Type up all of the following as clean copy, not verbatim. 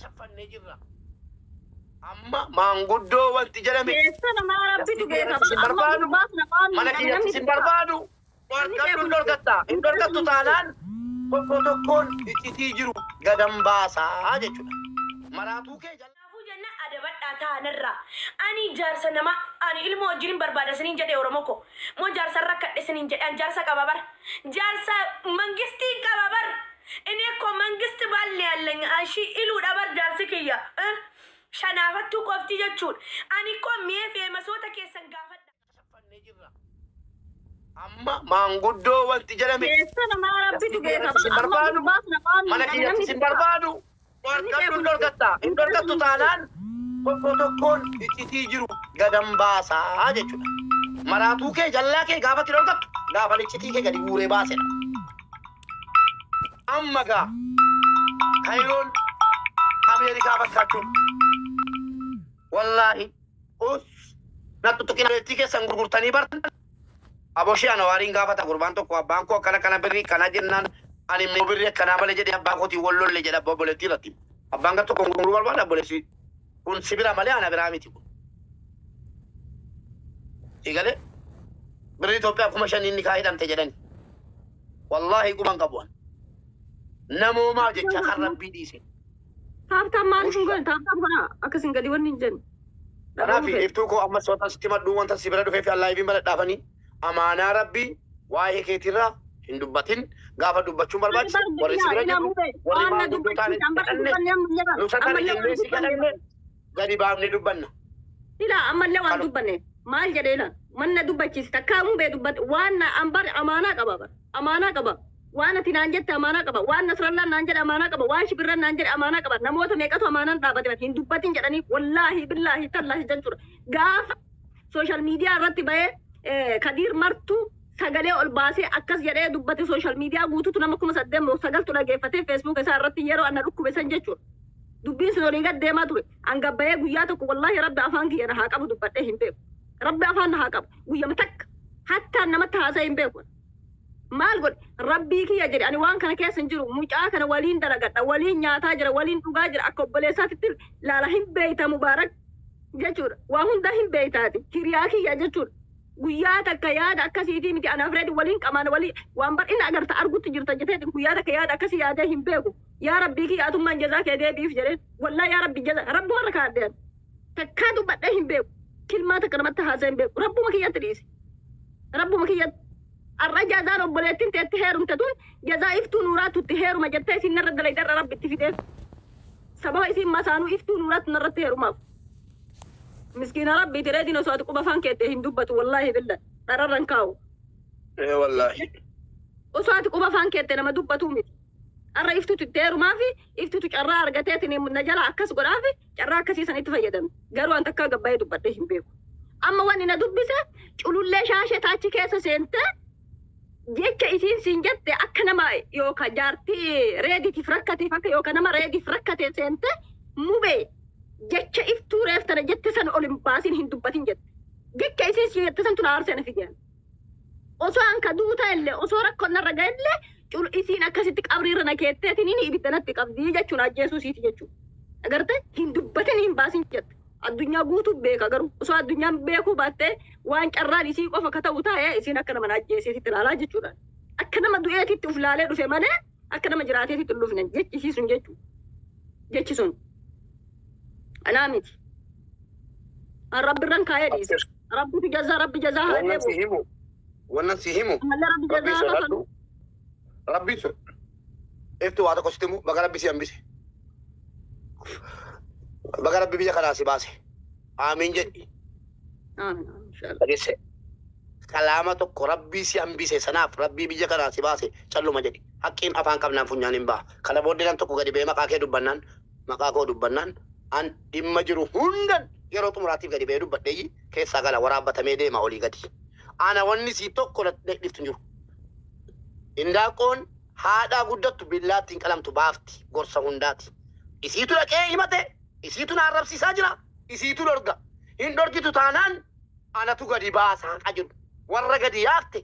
Shaffanee jirra. Amma maanguddoo wanti jedhame. Keessa nama rabbitu beeka. Mana kiyyatti sin barbaadu. Warqadduun dorgatta. Hin dorgattu taanaan tokkoon iccitii jiru gadan baasaa jechuudha. Maraatuu kee jala. Jenna adabadhaa taanirra ani jaarsa nama ani ilmo wajjin barbaada sinin jedhe oromoko mo jaarsa rakkadhe sinin jedhe jaarsa qababar jaarsa mangisti qababar inni ko mangisti balle yallen ashi ilu dabar jaarsi kiyya shanaafattu qofti jechuun ani ko mee feemasota keessan gaafadha Shaffanee jirra. Amma maanguddoo wanti jedhame. Keessa nama rabbitu beeka. Mana kiyyatti sin barbaadu. Warqadduun dorgatta. Hin dorgattu taanaan tokkoon iccitii jiru gadan baasaa jechuudha. Maraatuu kee jallaa kee gaafatti dorgattu gaafa iccitii kee gadi guuree baasedha. Amma gaa Kaayiroon Ameerikaa fakkaachuun wallaahi nattu tuqina beektii keessan gurgurtanii bartan aboshee ana waariin gaafata gurbaan tokko abbaan koo kana birrii kana jennaan ani immoo birrii akkanaa malee jedhee abbaa kootiin wallolle jedha obboleettii irratti. Abbaan gatto kun gurguruu barbaada obboleessi kun sibira malee ana biraa miti kun. Eegale birrii Itoophiyaa 5,000 inni kaa'idhamte jedhani. Wallaahi quban qabuan. Namoomaa jecha kan rabbii dhiise. Taaptaan maaliif hin goone? Taaptaan kana akkasin gadi wanni hin jennu. Kanaaf iftuu koo amma soota sitti madhuu wanta sibira dhufee fi allaa ifiin baladhaafanii amaanaa rabbii waa'ee keetirraa hin dubbatin gaafa dubbachuun barbaachisu warri sibira jiru warri maanguddoo taane nusa kana jennee si kadhanne gadi baafnee dubbanna. Ila ammallee waan dubbanne maal jedheena manna dubbachiis takkaa bee dubbate waan ambar amaanaa qaba bar amaanaa qaba waan ati naan jette amaanaa qaba waan nasrallaan naan jedhe amaanaa qaba waan shibirran naan jedhe amaanaa qaba namoota meeqatu amaanaan dhaabate hin dubbatin jedhanii wallaahi billaahi tallaahi jechuudha gaafa sooshaal miidiyaa irratti bahee Kadiir martuu sagalee ol baasee akkas jedhee dubbate sooshaal miidiyaa guutuutu nama 8,900 dhageeffatee feesbuuk isaa irratti yeroo anna dhukkube san jechuudha. Dubbiin sun olii gad deemaa ture. Angabbayee guyyaa tokko wallaahi rabbi afaan kiyya na haa qabu dubbadhee hin beeku. Rabbi afaan na haa qabu. Guyyama takka hattaa namatti haasa'e hin beeku. Maal godhe rabbii kiyya jedhe ani waan kana keessa hin jiru mucaa kana waliin dalagadha waliin nyaataa jira waliin dhugaa jira akka obboleessaatitti laala hin beeyta mubaarak jechuudha. Waa hunda hin beeytaati. Hiriyaa kiyya jechuudha. Guyyaa takka yaada akkasiitii miti anaaf reedi waliin qamaan walii waan bal'ina agarta argutti jirta jetee guyyaa takka yaada akkasii yaadee hin beeku. Yaa rabbii kiyyaatummaan jazaa kee deebiif jedheen wallaahi yaa rabbi jaza rabbuma irra kaadeen takkaa dubbadhee hin beeku kilmaa takka namatti haasa'e hin beeku rabbuma kiyyatti dhiise rabbuma kiyyatti arra jazaan obboleettiin teetti heerumte tun jazaa iftuu nuuraatu itti heeruma jettee isin narra dalaydarra rabbi itti fideen sababa isin masaanuu iftuu nuuraatu narratti heerumaaf. Miskiina rabbi tireedin osoo ati quba afaan keettee hin dubbatu wallaahi billa dhararran kaa'u. Wallaahi. Osoo ati quba afaan keettee nama dubbatu miti. Arra iftutu itti heerumaa fi iftutu carraa argateetiin na jala akkas godhaa fi carraa akkasii sanitti fayyadame. Garuu an takkaa gabbaa'ee dubbadhee hin beeku. Amma wanni na dubbise culullee shaashee taachi keessa seentee jecha isiin siin jette akka nama yookaan jaartii reediitiif rakkateef akka yookaan nama reediif rakkatee seentee mubee. Jecha iftuu reeftana jette san ol hin baasin hin dubbatin jette. Jecha isiin si jette san tun aarsee na fideen. Osoo anka duuta illee osoo rakkoon narra ga'e illee isiin akkasitti qabriirra na keetteetiin inni ibidda natti qabdii jechuun ajjeesuu siiti jechuudha. Agartee hin dubbatin hin baasin jette. Addunyaa guutuu beeka garuu osoo addunyaan beekuu baattee waan carraan isii qofa akka ta'u taa'ee isiin akka nama ajjeeseetitti ilaalaa jechuudha. Akka nama du'eetitti uf laalee dhufe malee akka nama jiraateetitti hin dhufne jechi isii sun jechuudha. Jechi sun. Alaamiti. Rabbi irraan kaayee dhiise. Rabbi jazaa rabbi jazaa haa deemu. Wannan si himu. Rabbi jazaa haa deemu. Rabbi sun. Iftu waa tokko sitti himu baga rabbi si hambise. Baga rabbi biyya kanaa si baase. Amiin jedhi. Amiin. Dhageesse. Kalaama tokko rabbii si hambise sanaaf rabbii biyya kanaa si baase calluma jedhi. Haqqiin afaan qabnaan funyaan hin baha. Kana booddee nam tokko gadi ba'ee maqaa kee dubbannaan maqaa koo dubbannaan an dhimma jiru hundan yeroo xumuraatiif gadi ba'ee dubbadhee keessaa gala waraabbatamee deema olii gadi. Ana wanni si tokko dhiftu jiru. Indaaqoon haadhaa guddattu billaatti hin qalamtu baafti gorsa hundaati. Isiitu dhaqee himate isiitu na arrabsiisaa jira isiitu dhorga hin dhorgitu taanaan anatu gadi baasaa jiru warra gadi yaafte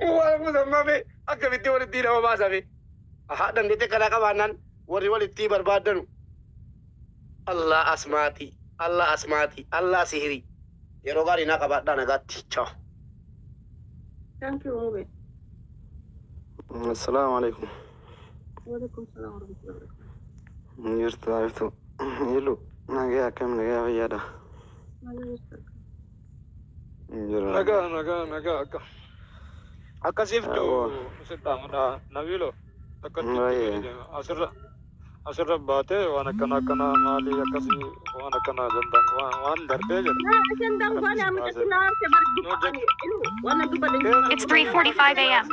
Waan musammaa fi akkamitti walitti nama baasa fi dandeettii kana qabaannaan warri walitti barbaaddanu Allah asmaati Allah sihiri yeroo gaarii naa qabaadhaa nagaatti ciao. Thank you, Ube. السلام عليكم. وعليكم السلام ورحمة الله وبركاته. يرتو عرفتو يلو نجا كم نجا ويادا nagaa akkasiftu sidhaamudha nabilo asirra baatee waan akkana maalii akkasii waan akkana dandan waan darbee jedha. It's 3:45 a.m.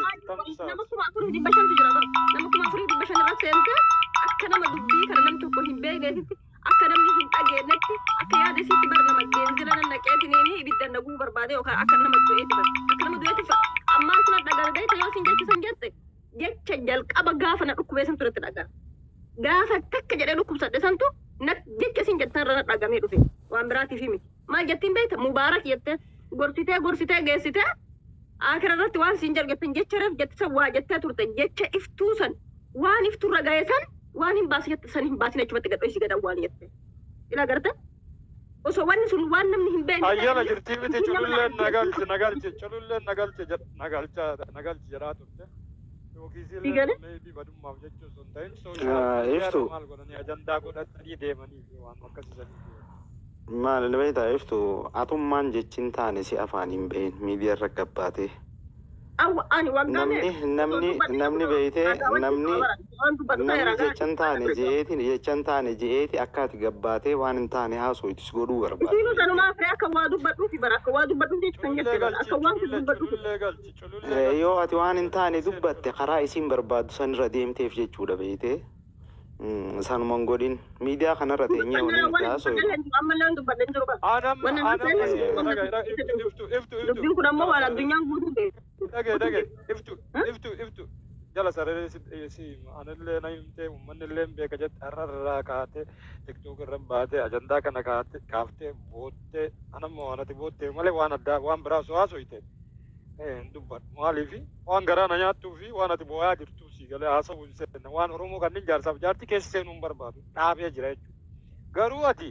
akka namni hin dhageenyetti akka yaada isiitti bar nama geenzila nan naqeetiniini ibidda naguu barbaade yookaan akka nama du'eetti ammaa suna dhagahee ta'ee yoo sin jechisan jecha jalqaba gaafa na dhukkubee san turetti dhagaa gaafa takka jedhee dhukkubsadhe santu na jecha sin jettan irra dhagamee dhufe waan biraatiif miti maal jettiin beekta mubaarak jettee gorsitee geessitee akira irratti waan sin jargettan jecha reef jettisa waa jettee turte jecha iftuu san waan iftuurra ga'e san waan hin baasi jette san hin baasin achumatti gadhoo isii gadan waan jette ila garta osoo wanni sun waan namni hin beekne ayyana jirtii miti cululleen nagalche jedhaa turte yookiisillee meebii badummaaf jechuu sun ta'in sooshaal maal godhanii ajandaa godhatanii deemanii waan akkasisanii maal ni beektaa iftu atummaan jechiin taane si afaan hin beeyin miidiyaa irra gabbaatee namni beeytee namni jechan taane je'eeti akka ati gabbaatee waan hin taane haasootis godhuu barbaada. Yoo ati waan hin taane dubbatte karaa isiin barbaaddu san irra deemteef jechuudha beeytee sanumaan godhin miidiyaa kanarra teenyee waliin itti haasoo. Dubbiin kun ammoo waan addunyaan guutuu ta'e. iftu jala sararee si anillee na himtee uummanillee beeka jette har'arraa kaatee tiktook irra baatee ajandaa kana kaaftee boottee anammoo anati boottee malee waan addaa waan biraa osoo haasoyte dubbadhu maaliif waan garaa na nyaattuu fi waan ati boo'aa jirtuu si galee haasawuu seenna waan oromoo kanneen jaarsaaf jaartii keessa seenuu hin barbaadu dhaabee jira jechuudha garuu ati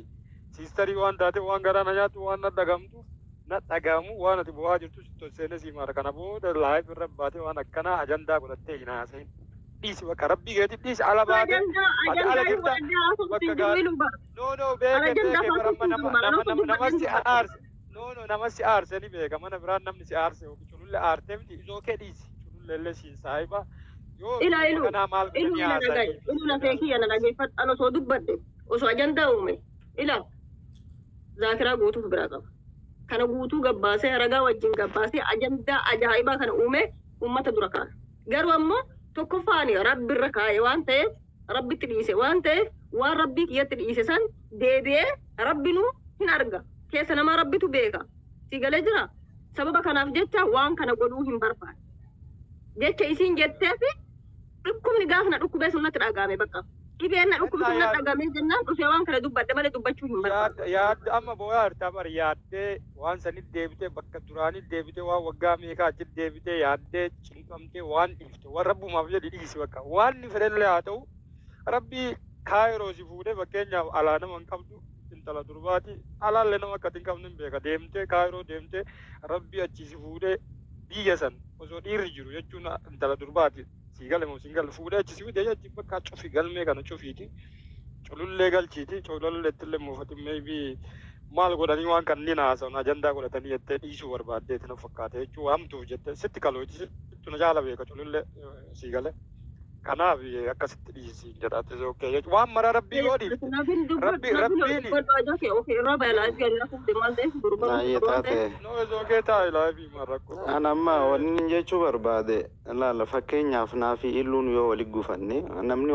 siistarii waan taate waan garaa na nyaattu waan na dhagamtu na dhagamu waan ati boo'aa jirtu seenee si mara kana booda laayif irra baatee waan akkanaa ajandaa godhattee hin haasayin dhiisi bakka rabbii keetii dhiisi ala baatee ati ala jirta bakka gaarii no beeke baramma namatti aarse namatti aarse ni beeka mana biraan namni si aarse yookiin cululle aartee miti isoo kee dhiisi cululle siin saayiba yoo kanaa maal godhanii haasayin ilu lafee kiyya na dhageeffadhaan osoo dubbadde osoo ajandaa uume ila zaakiraa guutuuf biraa qaba. Kana guutuu gabbaasee ragaa wajjin gabbaasee ajandaa ajaa'ibaa kana uume uummata dura kaa'e. Garuu ammoo tokkoffaani rabbi irra kaa'e waan ta'eef rabbitti dhiise waan ta'eef waan rabbii kiyyatti dhiise san deebi'ee rabbinuu hin arga. Keessa namaa rabbitu beeka. Si galee jira. Sababa kanaaf jecha waan kana godhuu hin barbaade. Jecha isiin jetteefi dhukkubni gaafa na dhukkubee sun natti dhagahame bakka. Ibeenna dhukkubni sun natti dhagahame jennaan dhufee waan kana dubbadde malee dubbachuu hin barbaade. Yaadde amma boo'aa hirtaa bari yaaddee waan sanitti deebitee bakka duraanitti deebitee waan waggaa meeqaa achitti deebitee yaaddee cinqamtee waan dhiifte waan rabbumaaf jedhi dhiisi bakka waan ni fedhellee haa ta'u rabbii kaayiroo si fuudhee fakkeenyaaf alaa nama hin qabdu intala durbaati alaallee nama akkatti hin qabne hin beeka deemtee kaayiroo deemtee rabbii achi si fuudhee biyya san osoo dhiirri jiru jechuun intala durbaati si gale moo si gale fuudhee achi si fidee jechuun bakka cufi galmee kana cufiiti culullee galchiiti cululleetti illee muufatiin meebii maal godhanii waan kanneen haasa'an ajandaa godhatanii jettee dhiisuu barbaaddeeti na fakkaate jechuun waamtuuf jettee sitti kalooti sitti na jaala beeka culullee si gale. Kanaaf akkasitti dhiisi jedhaate ookee jechuudha waan mara rabbii godhi rabbiin anamma wanni jechuu barbaade laala fakkeenyaaf naafi illuun yoo wali gufanne namni